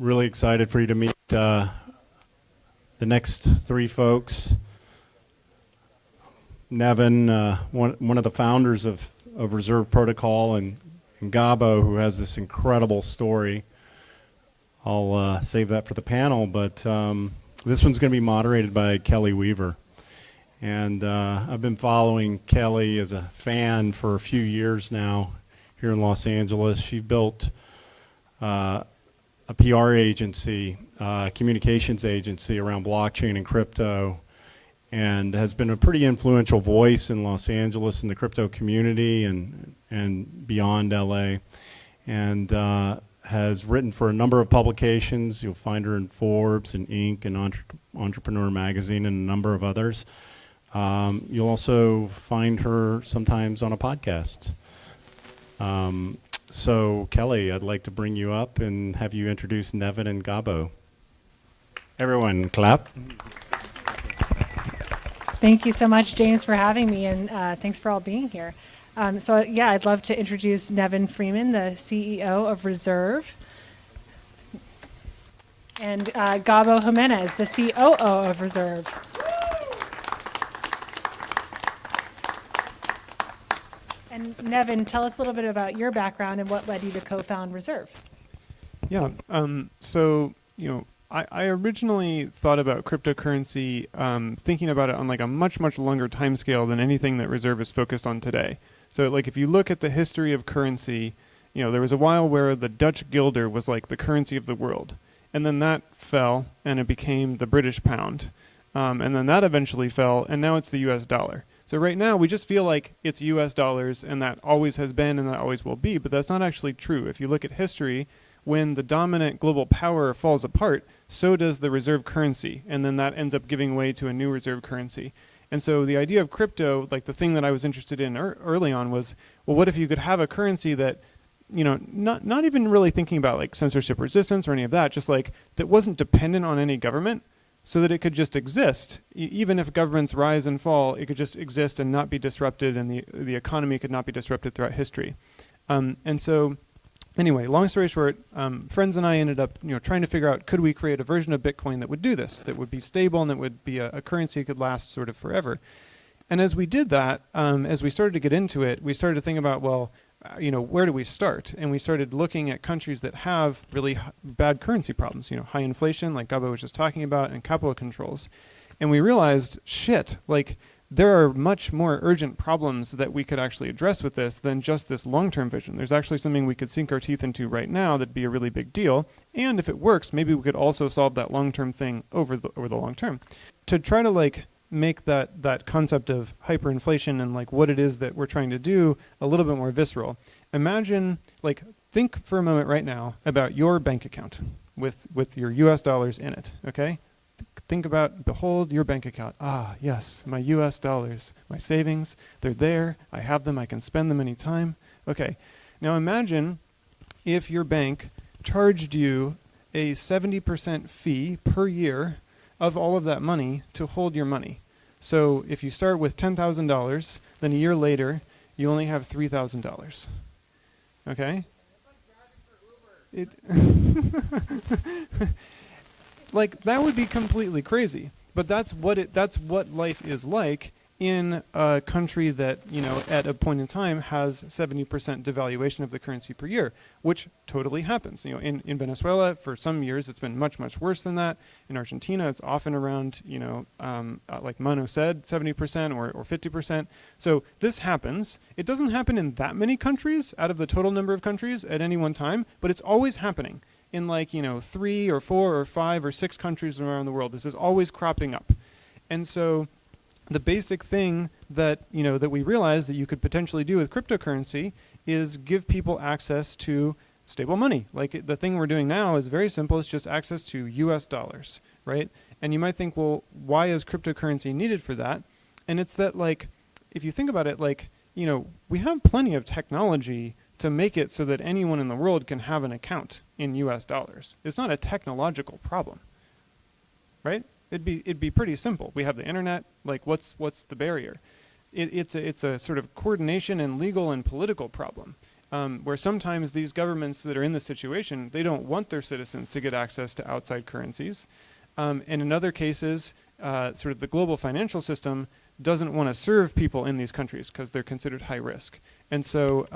really excited for you to meet the next three folks. Nevin, one of the founders of Reserve Protocol, and Gabo, who has this incredible story. I'll save that for the panel, but this one's going to be moderated by Kelly Weaver. And I've been following Kelly as a fan for a few years now here in Los Angeles. She built a PR agency, communications agency around blockchain and crypto, and has been a pretty influential voice in Los Angeles in the crypto community and beyond LA, and has written for a number of publications. You'll find her in Forbes and Inc. and Entrepreneur Magazine and a number of others. You'll also find her sometimes on a podcast. So Kelly, I'd like to bring you up and have you introduce Nevin and Gabo. Everyone clap. Thank you so much, James, for having me, and thanks for all being here. I'd love to introduce Nevin Freeman, the CEO of Reserve, and Gabo Jimenez, the COO of Reserve. And Nevin, tell us a little bit about your background and what led you to co-found Reserve. Yeah, I originally thought about cryptocurrency, thinking about it on like a much, much longer time scale than anything that Reserve is focused on today. So like if you look at the history of currency, there was a while where the Dutch guilder was like the currency of the world. And then that fell and it became the British pound. And then that eventually fell and now it's the US dollar. So right now we just feel like it's US dollars and that always has been and that always will be, but that's not actually true. If you look at history, when the dominant global power falls apart, so does the reserve currency, and then that ends up giving way to a new reserve currency. And so the idea of crypto, like the thing that I was interested in early on was, well, what if you could have a currency that, not even really thinking about like censorship resistance or any of that, just like that wasn't dependent on any government, so that it could just exist. Even if governments rise and fall, it could just exist and not be disrupted, and the economy could not be disrupted throughout history. Anyway, long story short, friends and I ended up, trying to figure out, could we create a version of Bitcoin that would do this, that would be stable and that would be a currency that could last sort of forever. And as we did that, as we started to get into it, we started to think about, well, where do we start? And we started looking at countries that have really bad currency problems, high inflation, like Gabo was just talking about, and capital controls. And we realized, shit, like, there are much more urgent problems that we could actually address with this than just this long-term vision. There's actually something we could sink our teeth into right now that'd be a really big deal. And if it works, maybe we could also solve that long-term thing over the long term. To try to like make that concept of hyperinflation and like what it is that we're trying to do a little bit more visceral. Imagine, like, think for a moment right now about your bank account with your US dollars in it, okay? Think about, behold your bank account. Ah, yes, my US dollars, my savings, they're there. I have them. I can spend them anytime. Okay, now imagine if your bank charged you a 70% fee per year of all of that money to hold your money. So if you start with $10,000, then a year later, you only have $3,000. Okay? Like, that would be completely crazy, but that's what life is like in a country that, at a point in time has 70% devaluation of the currency per year, which totally happens. In Venezuela, for some years, it's been much, much worse than that. In Argentina, it's often around, like Manu said, 70% or 50%. So this happens. It doesn't happen in that many countries out of the total number of countries at any one time, but it's always happening. In like, 3 or 4 or 5 or 6 countries around the world. This is always cropping up. And so the basic thing that, that we realized that you could potentially do with cryptocurrency is give people access to stable money. Like the thing we're doing now is very simple. It's just access to US dollars, right? And you might think, well, why is cryptocurrency needed for that? And it's that, like, if you think about it, like, we have plenty of technology to make it so that anyone in the world can have an account in US dollars. It's not a technological problem, right? It'd be pretty simple. We have the internet. Like, what's the barrier? It's a sort of coordination and legal and political problem. where sometimes these governments that are in this situation, they don't want their citizens to get access to outside currencies. And in other cases, sort of the global financial system doesn't want to serve people in these countries because they're considered high risk. And so,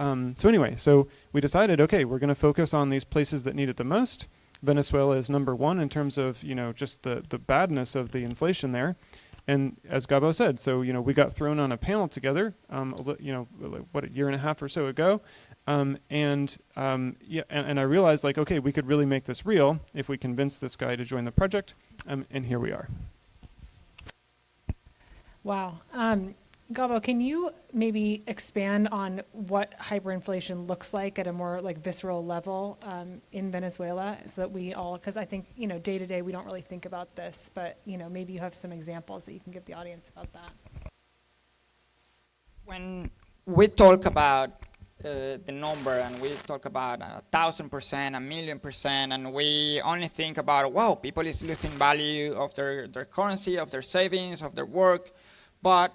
so we decided, okay, we're going to focus on these places that need it the most. Venezuela is number one in terms of, just the badness of the inflation there. And as Gabo said, so, we got thrown on a panel together, a year and a half or so ago. And I realized, like, okay, we could really make this real if we convince this guy to join the project. And here we are. Wow. Gabo, can you maybe expand on what hyperinflation looks like at a more like visceral level in Venezuela, so that we all, because I think, day to day we don't really think about this, but maybe you have some examples that you can give the audience about that. When we talk about the number, and we talk about 1,000%, 1,000,000%, and we only think about, wow, people is losing value of their currency, of their savings, of their work, but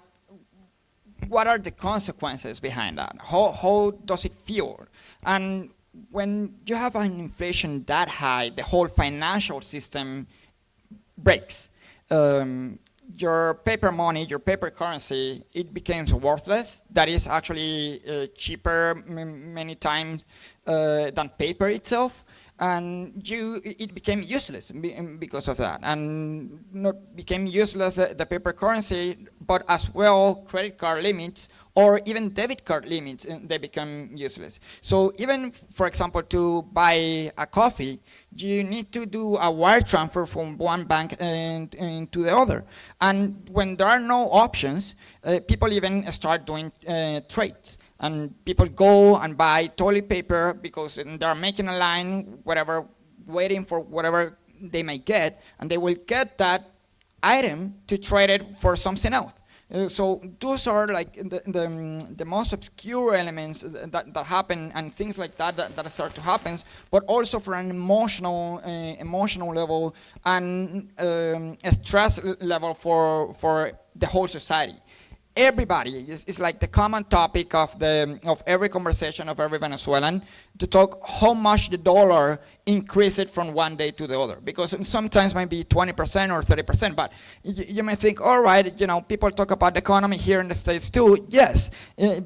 what are the consequences behind that? How does it feel? And when you have an inflation that high, the whole financial system breaks. Your paper money, your paper currency, it becomes worthless. That is actually cheaper many times than paper itself. And it became useless because of that. And not became useless the paper currency, but as well credit card limits or even debit card limits, they become useless. So even, for example, to buy a coffee, you need to do a wire transfer from one bank to the other. And when there are no options, people even start doing trades. And people go and buy toilet paper because they're making a line, whatever, waiting for whatever they may get, and they will get that item to trade it for something else. So those are like the most obscure elements that happen, and things like that start to happen, but also for an emotional level and a stress level for the whole society. Everybody is like the common topic of every conversation of every Venezuelan, to talk how much the dollar increased from one day to the other, because sometimes might be 20% or 30%, but you may think, all right, people talk about the economy here in the States too. Yes,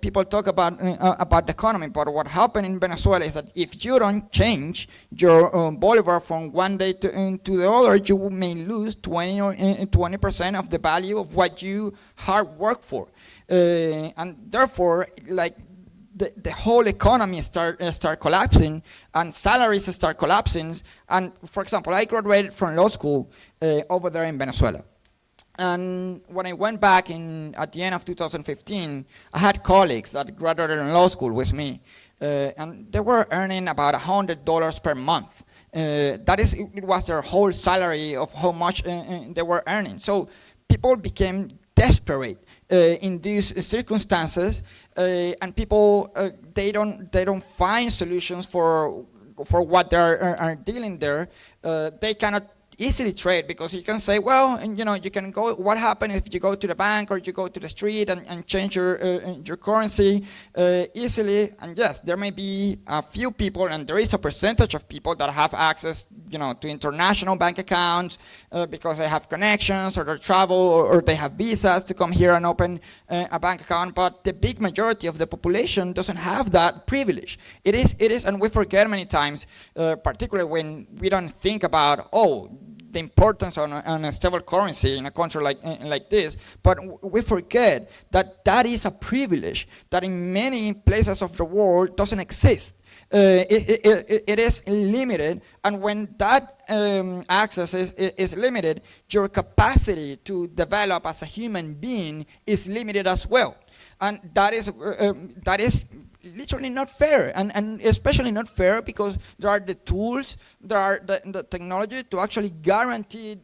people talk about the economy, but what happened in Venezuela is that if you don't change your bolivar from one day to the other, you may lose 20% of the value of what you hard work for. And therefore, like, the whole economy start collapsing, and salaries start collapsing. And for example, I graduated from law school over there in Venezuela. And when I went back at the end of 2015, I had colleagues that graduated in law school with me, and they were earning about $100 per month. It was their whole salary of how much they were earning. So people became desperate in these circumstances, and people they don't find solutions for what they are dealing there. They cannot easily trade, because you can say, well, you can go. What happens if you go to the bank or you go to the street and change your currency easily? And yes, there may be a few people, and there is a percentage of people that have access, to international bank accounts because they have connections, or they travel, or they have visas to come here and open a bank account. But the big majority of the population doesn't have that privilege. It is, and we forget many times, particularly when we don't think about, the importance on a stable currency in a country like this, but we forget that is a privilege that in many places of the world doesn't exist. It is limited, and when that access is limited, your capacity to develop as a human being is limited as well, and that is literally not fair, and especially not fair because there are the tools, there are the technology to actually guarantee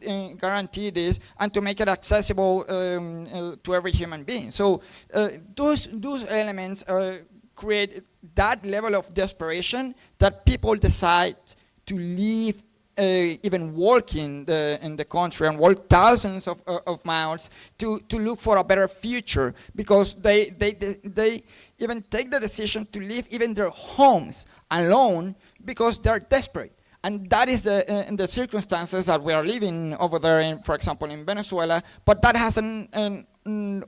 this and to make it accessible to every human being. So those elements create that level of desperation that people decide to leave even walk in the country and walk thousands of miles to look for a better future, because they even take the decision to leave even their homes alone because they're desperate. And that is in the circumstances that we are living over there, for example, in Venezuela. But that hasn't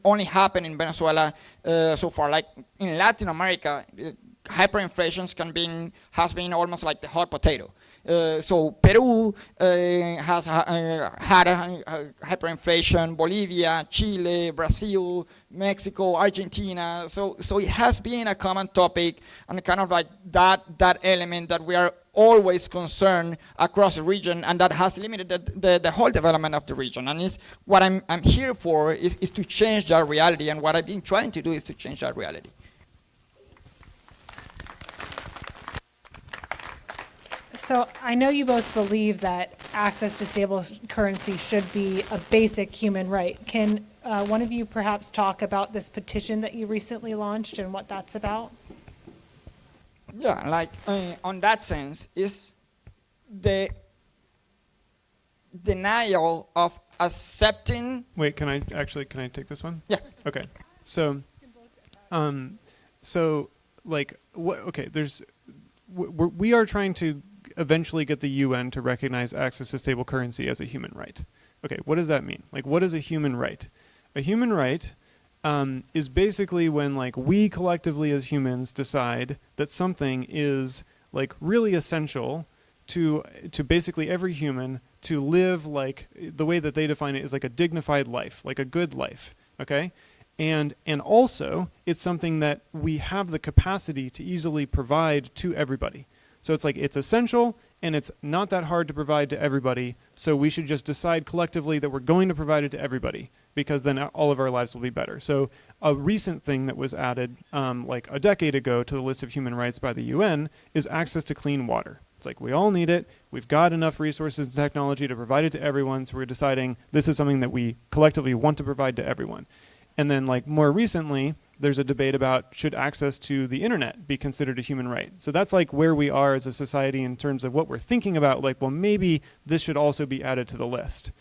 only happened in Venezuela so far. Like in Latin America, hyperinflation has been almost like the hot potato. So Peru has had a hyperinflation, Bolivia, Chile, Brazil, Mexico, Argentina. So it has been a common topic, and kind of like that element that we are always concerned across the region, and that has limited the whole development of the region. And it's what I'm here for is to change that reality, and what I've been trying to do is to change that reality. So I know you both believe that access to stable currency should be a basic human right. Can one of you perhaps talk about this petition that you recently launched and what that's about? Yeah, like on that sense, is the denial of accepting. Wait, can I take this one? Yeah. Okay. So, we are trying to eventually get the UN to recognize access to stable currency as a human right. Okay, what does that mean? Like, what is a human right? A human right is basically when, like, we collectively as humans decide that something is, like, really essential to basically every human to live, like, the way that they define it is like a dignified life, like a good life, okay? And also, it's something that we have the capacity to easily provide to everybody. So it's like, it's essential, and it's not that hard to provide to everybody, so we should just decide collectively that we're going to provide it to everybody, because then all of our lives will be better. So a recent thing that was added like a decade ago to the list of human rights by the UN is access to clean water. It's like, we all need it, we've got enough resources and technology to provide it to everyone, so we're deciding this is something that we collectively want to provide to everyone. And then, like, more recently, there's a debate about should access to the internet be considered a human right. So that's like where we are as a society in terms of what we're thinking about, like, well, maybe this should also be added to the list.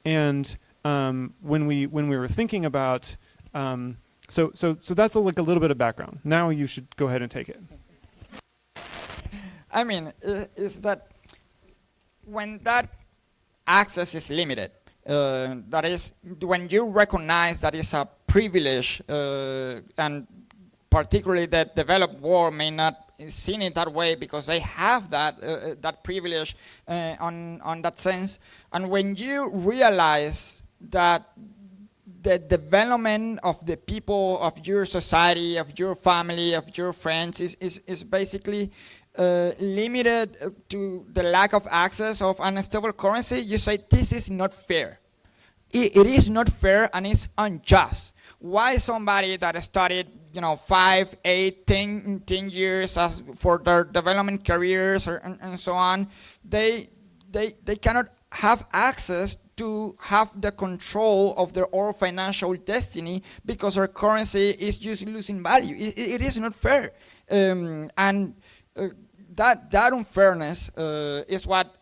And when we were thinking about, so that's like a little bit of background. Now you should go ahead and take it. I mean, is that when that access is limited, that is, when you recognize that it's a privilege, and particularly the developed world may not see it that way because they have that privilege on that sense. And when you realize that the development of the people of your society, of your family, of your friends is basically limited to the lack of access of unstable currency, you say this is not fair. It is not fair, and it's unjust. Why somebody that studied, 5, 8, 10 years as for their development careers and so on, they cannot have access to have the control of their own financial destiny because their currency is just losing value. It is not fair, and that unfairness is what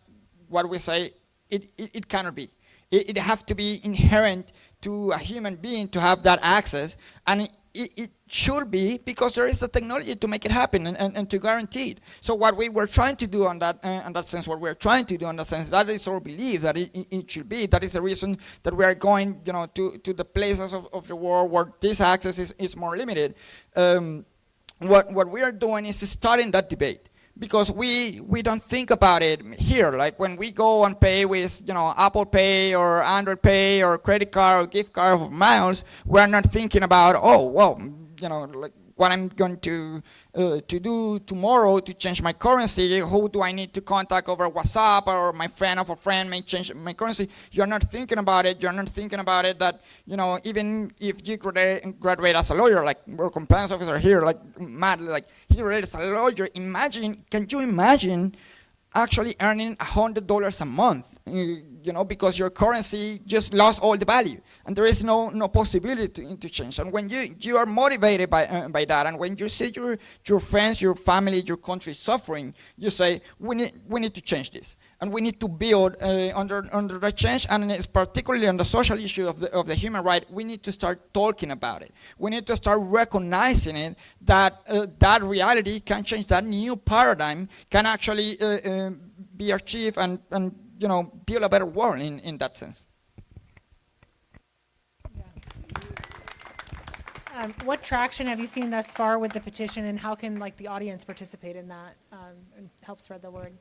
we say it cannot be. It has to be inherent to a human being to have that access, and it should be because there is the technology to make it happen and to guarantee it. So what we were trying to do on that sense, that is our belief that it should be. That is the reason that we are going, to the places of the world where this access is more limited. What we are doing is starting that debate. Because we don't think about it here. Like when we go and pay with Apple Pay or Android Pay or credit card or gift card of miles, we're not thinking about like what I'm going to do tomorrow to change my currency. Who do I need to contact over WhatsApp, or my friend of a friend may change my currency? You're not thinking about it. You're not thinking about it that even if you graduate as a lawyer, like we're compliance officer here, like Matt, like he graduated as a lawyer. Can you imagine actually earning $100 a month? because your currency just lost all the value, and there is no possibility to change. And when you are motivated by that, and when you see your friends, your family, your country suffering, you say we need to change this, and we need to build under that change. And it's particularly on the social issue of the human right, we need to start talking about it. We need to start recognizing it, that that reality can change. That new paradigm can actually be achieved, and build a better world in that sense. What traction have you seen thus far with the petition, and how can the audience participate in that and help spread the word?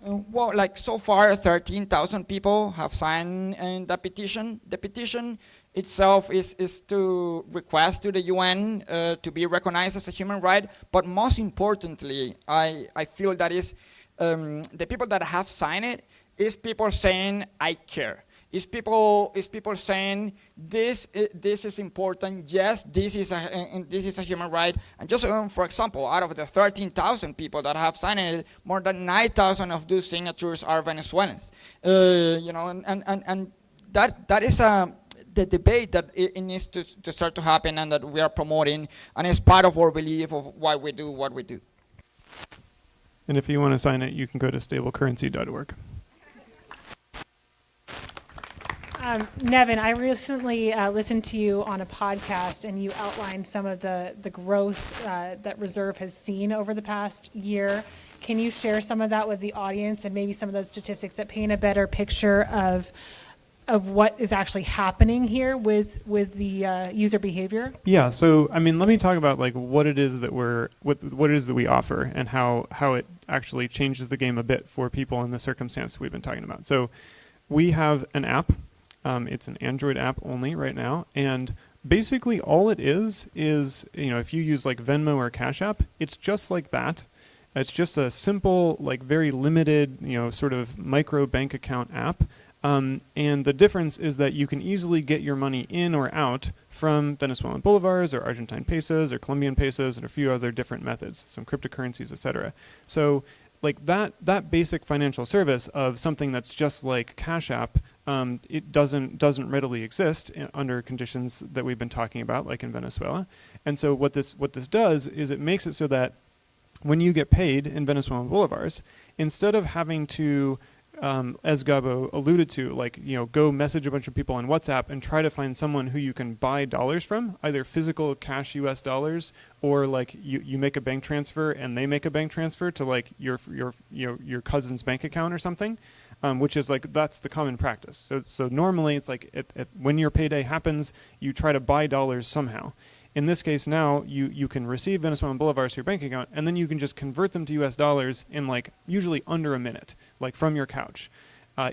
Well, so far, 13,000 people have signed the petition. The petition itself is to request to the UN to be recognized as a human right, but most importantly, I feel that is the people that have signed it is people saying, I care. Is people saying this is important? Yes, this is a human right. And just for example, out of the 13,000 people that have signed it, more than 9,000 of those signatures are Venezuelans. And that is the debate that it needs to start to happen, and that we are promoting, and it's part of our belief of why we do what we do. And if you want to sign it, you can go to stablecurrency.org. Nevin, I recently listened to you on a podcast, and you outlined some of the growth that Reserve has seen over the past year. Can you share some of that with the audience, and maybe some of those statistics that paint a better picture of what is actually happening here with the user behavior? Yeah. So let me talk about what it is that what it is that we offer, and how it actually changes the game a bit for people in the circumstance we've been talking about. So we have an app. It's an Android app only right now, and basically all it is if you use Venmo or Cash App, it's just like that. It's just a simple, very limited, sort of micro bank account app. And the difference is that you can easily get your money in or out from Venezuelan bolivars or Argentine pesos or Colombian pesos and a few other different methods, some cryptocurrencies, etc. So that basic financial service of something that's just like Cash App, it doesn't readily exist under conditions that we've been talking about, like in Venezuela. And so what this does is it makes it so that when you get paid in Venezuelan bolivars, instead of having to as Gabo alluded to, go message a bunch of people on WhatsApp and try to find someone who you can buy dollars from, either physical cash US dollars, or you make a bank transfer and they make a bank transfer to your cousin's bank account or something, which is that's the common practice. So normally it's when your payday happens, you try to buy dollars somehow. In this case now, you can receive Venezuelan bolivars to your bank account, and then you can just convert them to US dollars in usually under a minute, from your couch,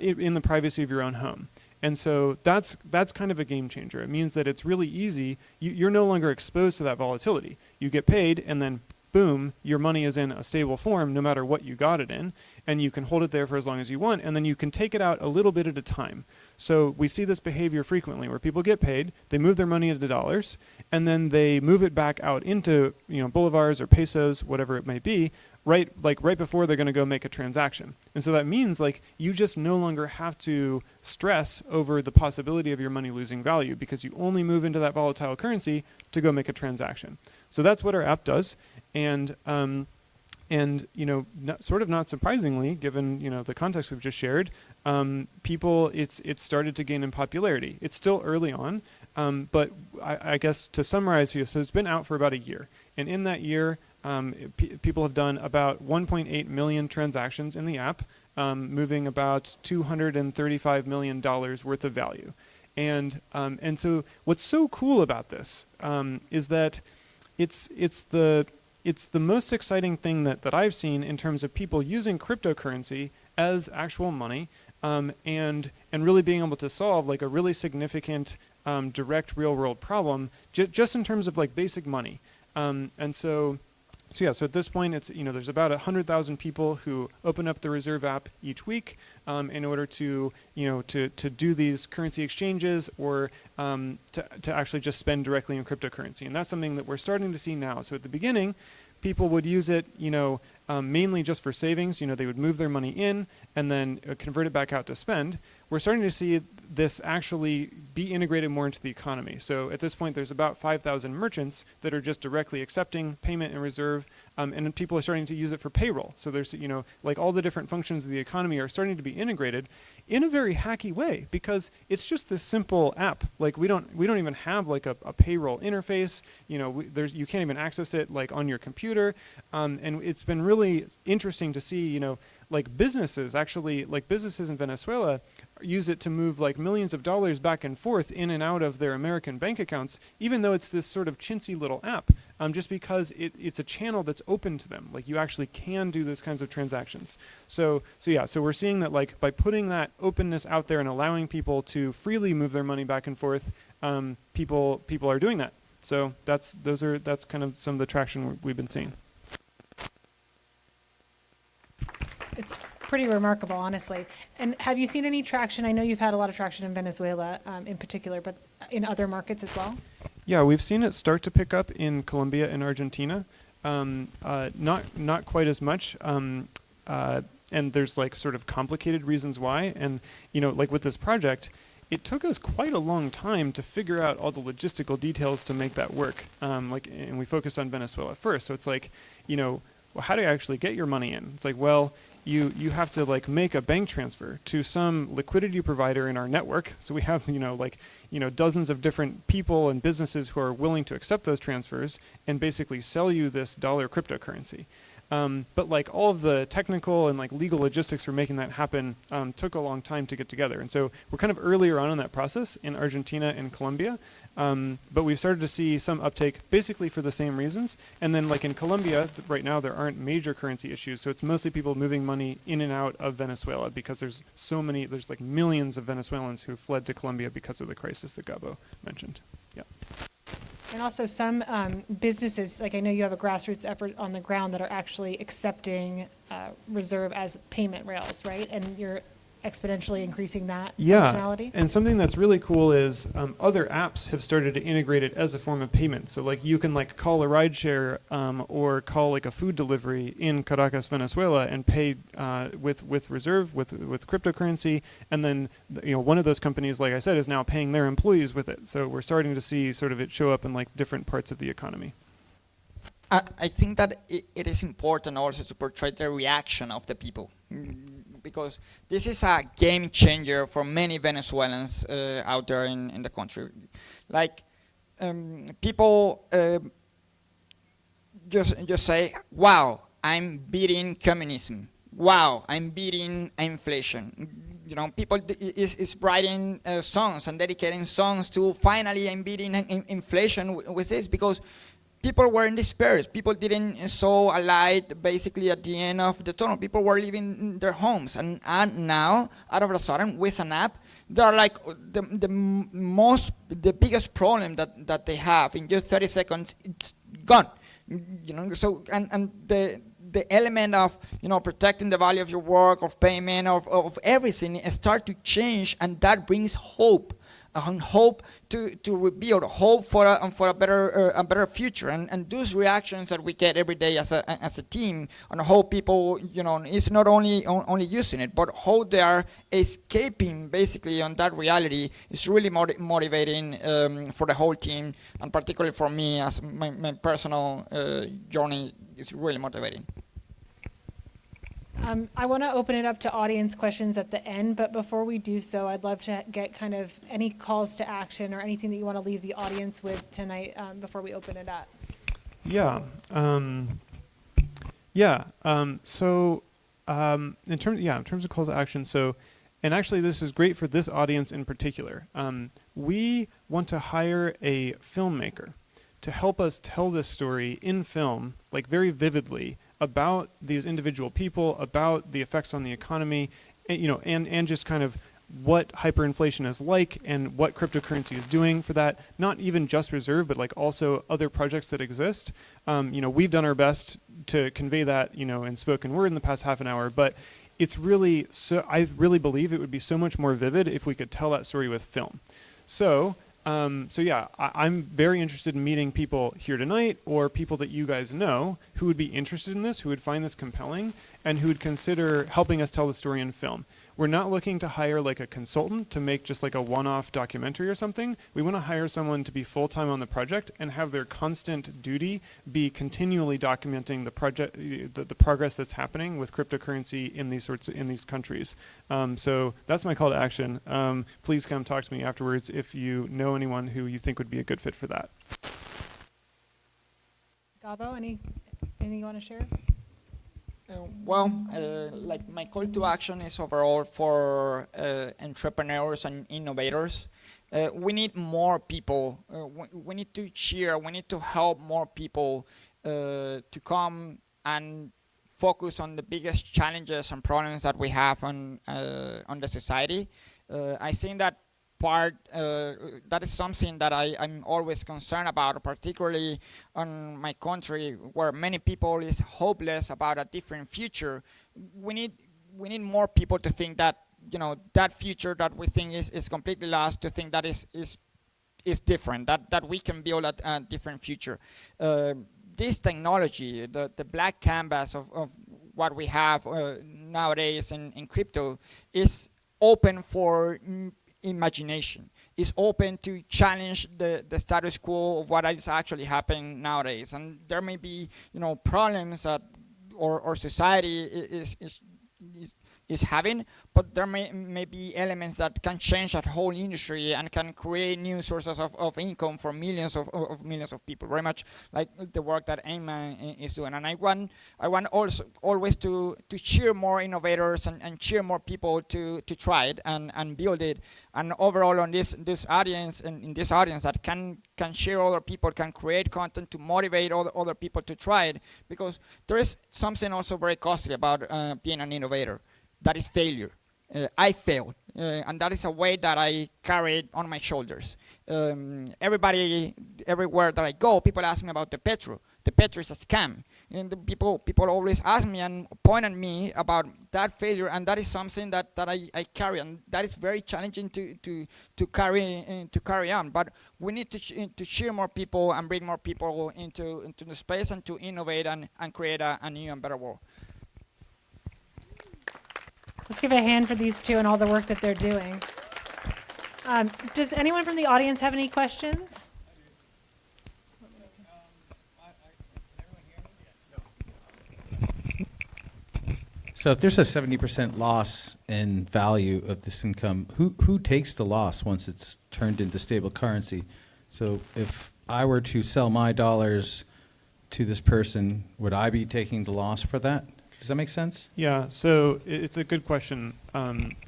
in the privacy of your own home. And so that's kind of a game changer. It means that it's really easy. You're no longer exposed to that volatility. You get paid, and then boom, your money is in a stable form no matter what you got it in, and you can hold it there for as long as you want, and then you can take it out a little bit at a time. So we see this behavior frequently where people get paid, they move their money into dollars, and then they move it back out into bolivars or pesos, whatever it may be, right before they're going to go make a transaction. And so that means you just no longer have to stress over the possibility of your money losing value, because you only move into that volatile currency to go make a transaction. So that's what our app does. And not surprisingly, given the context we've just shared, people it's started to gain in popularity. It's still early on, but I guess to summarize here, so it's been out for about a year, and in that year, people have done about 1.8 million transactions in the app, moving about $235 million worth of value, and so what's so cool about this is that it's the most exciting thing that I've seen in terms of people using cryptocurrency as actual money, and really being able to solve a really significant direct real world problem just in terms of basic money. So at this point, it's there's about 100,000 people who open up the Reserve app each week in order to do these currency exchanges, or to actually just spend directly in cryptocurrency, and that's something that we're starting to see now. So at the beginning, people would use it, mainly just for savings. They would move their money in and then convert it back out to spend. We're starting to see this actually be integrated more into the economy. So at this point, there's about 5,000 merchants that are just directly accepting payment and reserve, and then people are starting to use it for payroll. So there's, like all the different functions of the economy are starting to be integrated in a very hacky way, because it's just this simple app. Like we don't even have like a payroll interface. You can't even access it like on your computer, and it's been really interesting to see, like businesses in Venezuela use it to move like millions of dollars back and forth in and out of their American bank accounts, even though it's this sort of chintzy little app, just because it's a channel that's open to them. Like you actually can do those kinds of transactions. So we're seeing that like by putting that openness out there and allowing people to freely move their money back and forth, people are doing that. So that's kind of some of the traction we've been seeing. It's pretty remarkable, honestly. And have you seen any traction? I know you've had a lot of traction in Venezuela in particular, but in other markets as well? Yeah, we've seen it start to pick up in Colombia and Argentina. Not quite as much. And there's like sort of complicated reasons why. And, like with this project, it took us quite a long time to figure out all the logistical details to make that work. And we focused on Venezuela first. So it's like, well, how do you actually get your money in? It's like, well, you have to like make a bank transfer to some liquidity provider in our network. So we have, dozens of different people and businesses who are willing to accept those transfers and basically sell you this dollar cryptocurrency. But like all of the technical and like legal logistics for making that happen took a long time to get together. And so we're kind of earlier on in that process in Argentina and Colombia. But we've started to see some uptake basically for the same reasons. And then like in Colombia, right now there aren't major currency issues. So it's mostly people moving money in and out of Venezuela because there's like millions of Venezuelans who fled to Colombia because of the crisis that Gabo mentioned. Yeah. And also some businesses, like I know you have a grassroots effort on the ground that are actually accepting Reserve as payment rails, right? And you're exponentially increasing that functionality? And something that's really cool is other apps have started to integrate it as a form of payment. So like you can like call a rideshare or call like a food delivery in Caracas, Venezuela, and pay with Reserve with cryptocurrency. And then one of those companies, like I said, is now paying their employees with it. So we're starting to see sort of it show up in like different parts of the economy. I think that it is important also to portray the reaction of the people, because this is a game changer for many Venezuelans out there in the country. Like people just say, "Wow, I'm beating communism. Wow, I'm beating inflation." People is writing songs and dedicating songs to finally I'm beating inflation with this, because people were in despair. People didn't saw a light basically at the end of the tunnel. People were leaving their homes. And now, out of a sudden, with an app, they're like the biggest problem that they have. In just 30 seconds, it's gone. So, and the element of, protecting the value of your work, of payment, of everything, start to change, and that brings hope. Hope to rebuild, hope for a better future, and those reactions that we get every day as a team, on how people is not only using it, but how they are escaping basically on that reality is really motivating for the whole team, and particularly for me as my personal journey is really motivating. I want to open it up to audience questions at the end, but before we do so, I'd love to get kind of any calls to action or anything that you want to leave the audience with tonight before we open it up. So in terms of calls to action, and actually this is great for this audience in particular. We want to hire a filmmaker to help us tell this story in film, like very vividly, about these individual people, about the effects on the economy, and just kind of what hyperinflation is like and what cryptocurrency is doing for that. Not even just Reserve, but like also other projects that exist. We've done our best to convey that, in spoken word in the past half an hour, but it's really I really believe it would be so much more vivid if we could tell that story with film. So So yeah, I'm very interested in meeting people here tonight or people that you guys know who would be interested in this, who would find this compelling, and who would consider helping us tell the story in film. We're not looking to hire like a consultant to make just like a one-off documentary or something. We want to hire someone to be full-time on the project and have their constant duty be continually documenting the project, the progress that's happening with cryptocurrency in these countries. So that's my call to action. Please come talk to me afterwards if you know anyone who you think would be a good fit for that. Gabo, anything you want to share? Like my call to action is overall for entrepreneurs and innovators. We need more people. We need to cheer. We need to help more people to come and focus on the biggest challenges and problems that we have on the society. I think that that is something that I'm always concerned about, particularly on my country where many people is hopeless about a different future. We need more people to think that, you know, that future that we think is completely lost, to think that is different, that we can build a different future. This technology, the black canvas of what we have nowadays in crypto is open for imagination, is open to challenge the status quo of what is actually happening nowadays. And there may be, you know, problems that or society is having, but there may be elements that can change that whole industry and can create new sources of income for millions of people, very much like the work that Ayman is doing. And I want also always to cheer more innovators and cheer more people to try it and build it. And overall on this audience, and in this audience that can share other people, can create content to motivate other people to try it, because there is something also very costly about being an innovator. That is failure. I failed, and that is a weight that I carried on my shoulders. Everybody, everywhere that I go, people ask me about the Petro. The Petro is a scam, and the people always ask me and point at me about that failure, and that is something that I carry, and that is very challenging to carry on. But we need to cheer more people and bring more people into the space and to innovate and create a new and better world. Let's give a hand for these two and all the work that they're doing. Does anyone from the audience have any questions? So if there's a 70% loss in value of this income, who takes the loss once it's turned into stable currency? So if I were to sell my dollars to this person, would I be taking the loss for that? Does that make sense? Yeah, so it's a good question.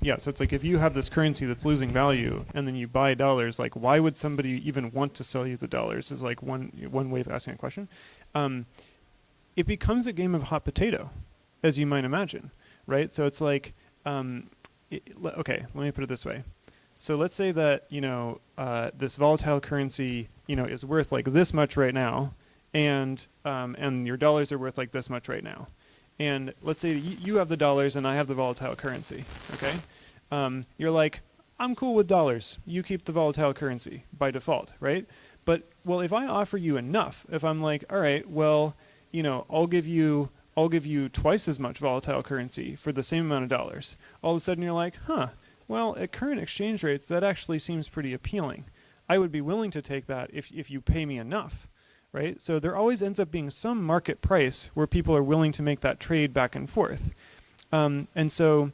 Yeah, so it's like if you have this currency that's losing value and then you buy dollars, like why would somebody even want to sell you the dollars is like one way of asking a question. It becomes a game of hot potato, as you might imagine, right? So it's like, okay, let me put it this way. So let's say that, you know, this volatile currency, you know, is worth like this much right now, and your dollars are worth like this much right now. And let's say you have the dollars and I have the volatile currency, okay? You're like, I'm cool with dollars. You keep the volatile currency by default, right? But, well, if I offer you enough, if I'm like, all right, well, you know, I'll give you twice as much volatile currency for the same amount of dollars. All of a sudden you're like, well, at current exchange rates, that actually seems pretty appealing. I would be willing to take that if you pay me enough. Right? So there always ends up being some market price where people are willing to make that trade back and forth. And so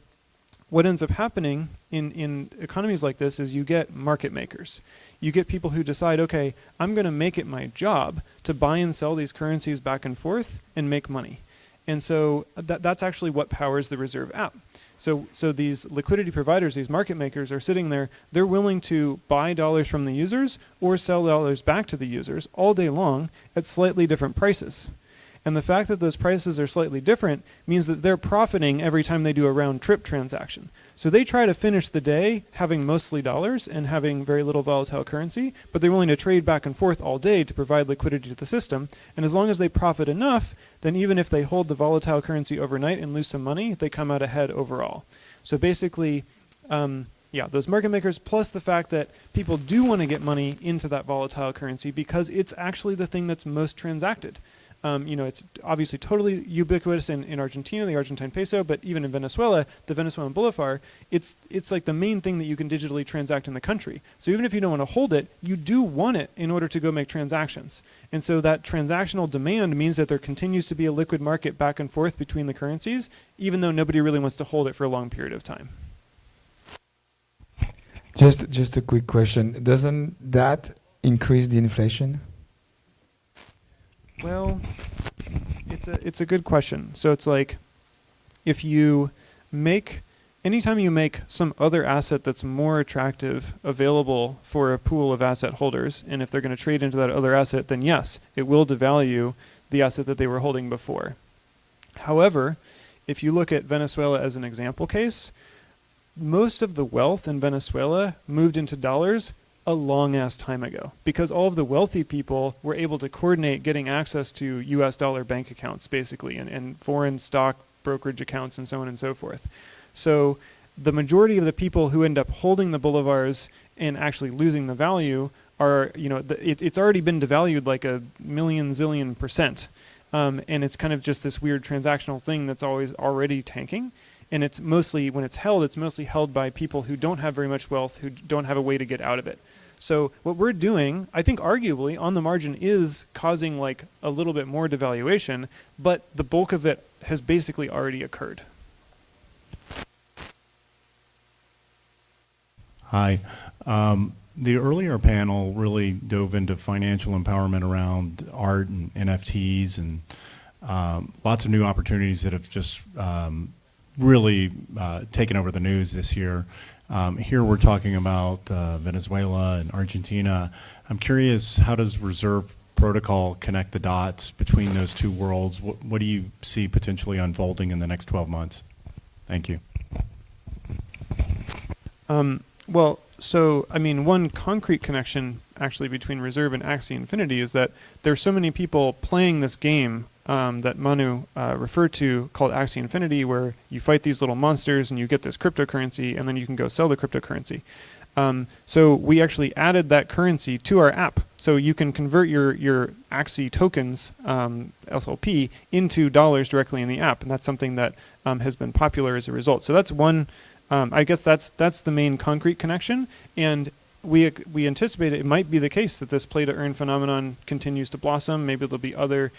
what ends up happening in economies like this is you get market makers. You get people who decide, okay, I'm going to make it my job to buy and sell these currencies back and forth and make money. And so that's actually what powers the Reserve app. So these liquidity providers, these market makers are sitting there, they're willing to buy dollars from the users or sell dollars back to the users all day long at slightly different prices. And the fact that those prices are slightly different means that they're profiting every time they do a round trip transaction. So they try to finish the day having mostly dollars and having very little volatile currency, but they're willing to trade back and forth all day to provide liquidity to the system. And as long as they profit enough, then even if they hold the volatile currency overnight and lose some money, they come out ahead overall. So basically, Yeah, those market makers, plus the fact that people do want to get money into that volatile currency because it's actually the thing that's most transacted. It's obviously totally ubiquitous in Argentina, the Argentine peso, but even in Venezuela, the Venezuelan bolivar, it's like the main thing that you can digitally transact in the country. So even if you don't want to hold it, you do want it in order to go make transactions. And so that transactional demand means that there continues to be a liquid market back and forth between the currencies, even though nobody really wants to hold it for a long period of time. Just a quick question. Doesn't that increase the inflation? Well, it's a good question. So it's like, if you anytime you make some other asset that's more attractive available for a pool of asset holders, and if they're going to trade into that other asset, then yes, it will devalue the asset that they were holding before. However, if you look at Venezuela as an example case, most of the wealth in Venezuela moved into dollars a long ass time ago, because all of the wealthy people were able to coordinate getting access to US dollar bank accounts, basically, and foreign stock brokerage accounts and so on and so forth. So the majority of the people who end up holding the bolivars and actually losing the value are, it's already been devalued like a million zillion %. And it's kind of just this weird transactional thing that's always already tanking. And it's mostly, when it's mostly held by people who don't have very much wealth, who don't have a way to get out of it. So what we're doing, I think arguably on the margin, is causing like a little bit more devaluation, but the bulk of it has basically already occurred. Hi. The earlier panel really dove into financial empowerment around art and NFTs and lots of new opportunities that have just really taken over the news this year. Here we're talking about Venezuela and Argentina. I'm curious, how does Reserve Protocol connect the dots between those two worlds? What do you see potentially unfolding in the next 12 months? Thank you. Well, so, I mean, one concrete connection actually between Reserve and Axie Infinity is that there's so many people playing this game that Manu referred to, called Axie Infinity, where you fight these little monsters and you get this cryptocurrency, and then you can go sell the cryptocurrency. So we actually added that currency to our app. So you can convert your Axie tokens, SLP, into dollars directly in the app. And that's something that has been popular as a result. So that's one, I guess that's the main concrete connection. And we anticipate it might be the case that this play to earn phenomenon continues to blossom. Maybe there'll be other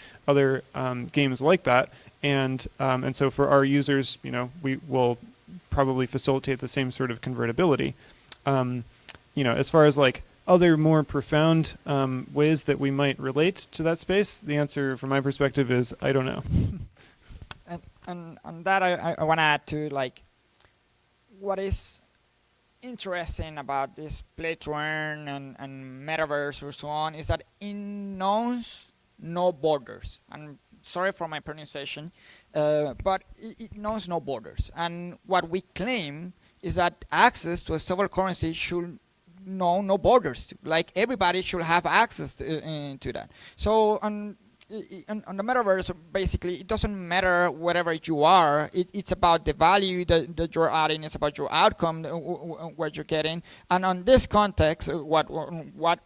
games like that. And so for our users, we will probably facilitate the same sort of convertibility. As far as like other more profound ways that we might relate to that space, the answer from my perspective is I don't know. And on that, I want to add to like what is interesting about this play to earn and metaverse or so on is that it knows no borders. And sorry for my pronunciation, but it knows no borders. And what we claim is that access to a stable currency should know no borders. Like everybody should have access to that. So on the metaverse, basically, it doesn't matter wherever you are. It's about the value that you're adding. It's about your outcome, what you're getting. And on this context, what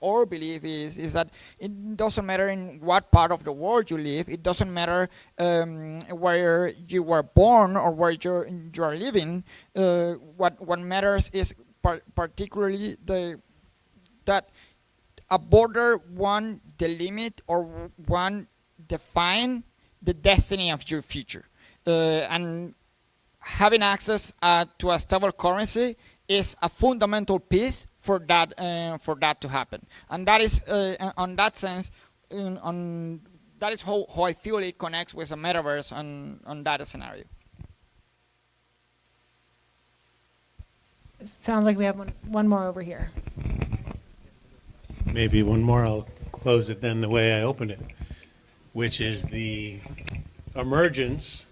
our belief is that it doesn't matter in what part of the world you live. It doesn't matter where you were born or where you are living. What matters is particularly that a border won't delimit or won't define the destiny of your future. And having access to a stable currency is a fundamental piece for that to happen. And that is, on that sense, that is how I feel it connects with a metaverse on that scenario. It sounds like we have one more over here. Maybe one more. I'll close it then the way I opened it, which is the emergence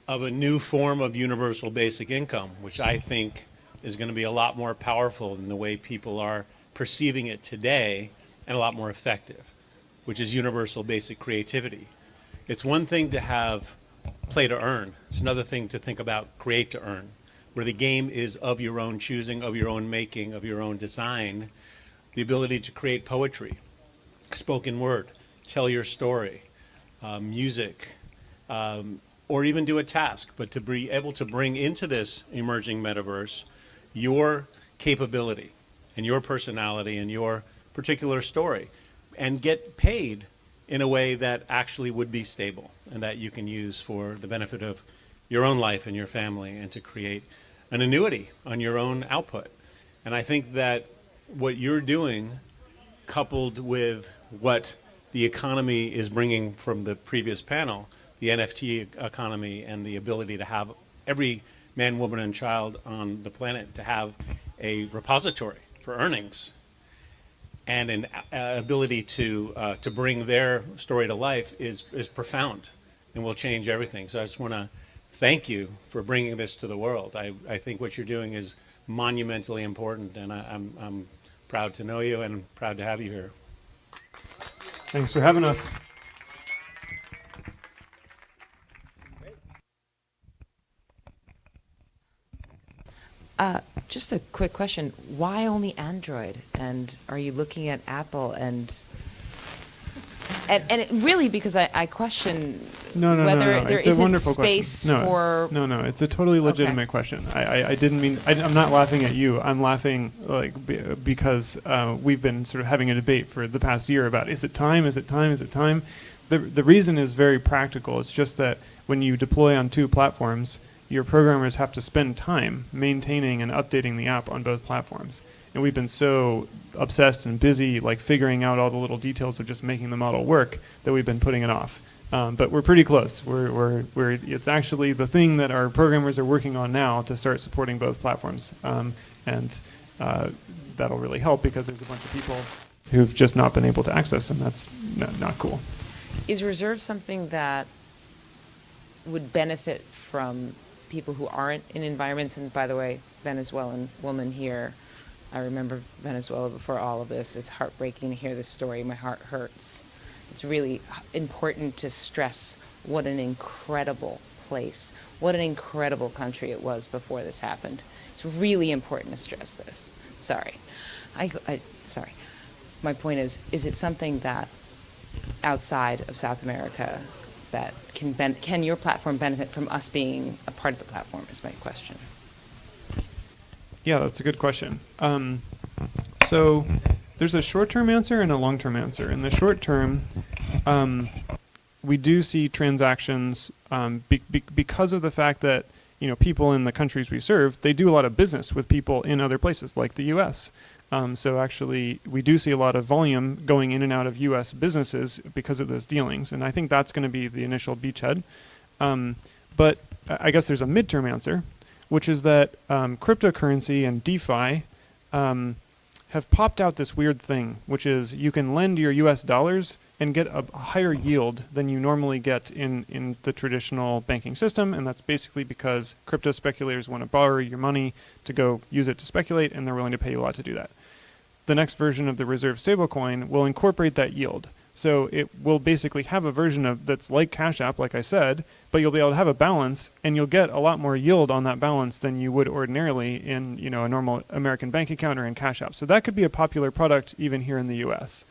of a new form of universal basic income, which I think is going to be a lot more powerful than the way people are perceiving it today, and a lot more effective, which is universal basic creativity. It's one thing to have play to earn. It's another thing to think about create to earn. where the game is of your own choosing, of your own making, of your own design, the ability to create poetry, spoken word, tell your story, music, or even do a task, but to be able to bring into this emerging metaverse your capability and your personality and your particular story, and get paid in a way that actually would be stable and that you can use for the benefit of your own life and your family, and to create an annuity on your own output. And I think that what you're doing, coupled with what the economy is bringing from the previous panel, the NFT economy, and the ability to have every man, woman, and child on the planet to have a repository for earnings and an ability to bring their story to life is profound and will change everything. So I just want to thank you for bringing this to the world. I think what you're doing is monumentally important, and I'm proud to know you and proud to have you here. Thanks for having us. Just a quick question. Why only Android? And are you looking at Apple? And it really, because I question whether there It's a isn't wonderful space question. for... No, it's a totally legitimate question. I didn't mean, I'm not laughing at you. I'm laughing because we've been sort of having a debate for the past year about, is it time? The reason is very practical. It's just that when you deploy on two platforms, your programmers have to spend time maintaining and updating the app on both platforms. And we've been so obsessed and busy figuring out all the little details of just making the model work that we've been putting it off. But we're pretty close. It's actually the thing that our programmers are working on now to start supporting both platforms. And that'll really help, because there's a bunch of people who've just not been able to access, and that's not cool. Is Reserve something that would benefit from people who aren't in environments? And by the way, Venezuelan woman here, I remember Venezuela before all of this. It's heartbreaking to hear this story. My heart hurts. It's really important to stress what an incredible place, what an incredible country it was before this happened. It's really important to stress this. Sorry. Sorry. My point is it something that outside of South America that can your platform benefit from us being a part of the platform, is my question. Yeah, that's a good question. So there's a short-term answer and a long-term answer. In the short term, we do see transactions because of the fact that people in the countries we serve, they do a lot of business with people in other places, like the U.S. So actually, we do see a lot of volume going in and out of U.S. businesses because of those dealings, and I think that's going to be the initial beachhead. But I guess there's a midterm answer, which is that cryptocurrency and DeFi have popped out this weird thing, which is you can lend your US dollars and get a higher yield than you normally get in the traditional banking system, and that's basically because crypto speculators want to borrow your money to go use it to speculate, and they're willing to pay you a lot to do that. The next version of the Reserve stablecoin will incorporate that yield. So it will basically have a version of that's like Cash App, like I said, but you'll be able to have a balance, and you'll get a lot more yield on that balance than you would ordinarily in a normal American bank account or in Cash App. So that could be a popular product even here in the US.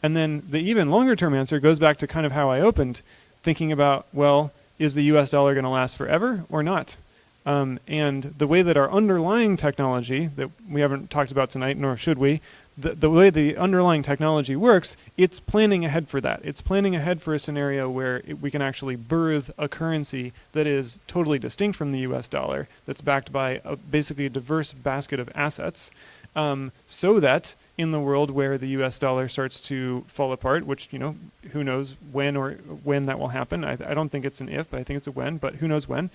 And then the even longer term answer goes back to kind of how I opened, thinking about, well, is the US dollar going to last forever or not? And the way that our underlying technology that we haven't talked about tonight, nor should we, the way the underlying technology works, it's planning ahead for that. It's planning ahead for a scenario where we can actually birth a currency that is totally distinct from the US dollar, that's backed by basically a diverse basket of assets, so that in the world where the US dollar starts to fall apart, which, who knows when that will happen. I don't think it's an if, but I think it's a when, but who knows when.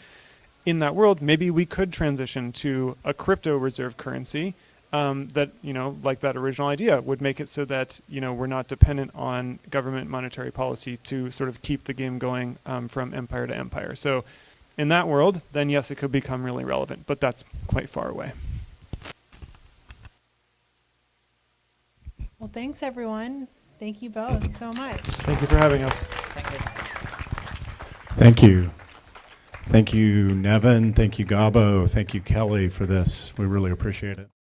In that world, maybe we could transition to a crypto reserve currency that, like that original idea, would make it so that, we're not dependent on government monetary policy to sort of keep the game going from empire to empire. So in that world, then yes, it could become really relevant, but that's quite far away. Well, thanks, everyone. Thank you both so much. Thank you for having us. Thank you. Thank you. Thank you, Nevin. Thank you, Gabo. Thank you, Kelly, for this. We really appreciate it.